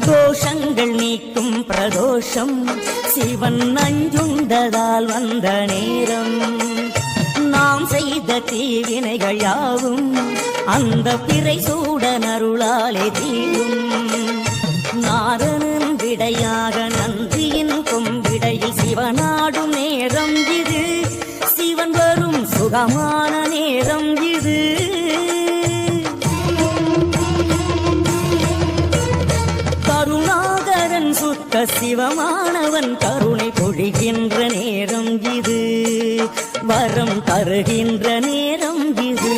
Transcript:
தோஷங்கள் நீக்கும் பிரதோஷம் சிவன் நஞ்சுண்டதால் வந்த நேரம். நாம் செய்த தீவினைகள் யாவும் அந்த பிறை சூடன் அருளாலே தீரும். நாரணன் விடையாக நன்றியின் கொம்பிடையில் சிவனாடும் நேரம் இது. சிவன் வரும் சுகமான நேரம் இது. கருணாகரன் சுத்த சிவமானவன் கருணை பொழிகின்ற நேரம் இது. வரம் தருகின்ற நேரம் இது.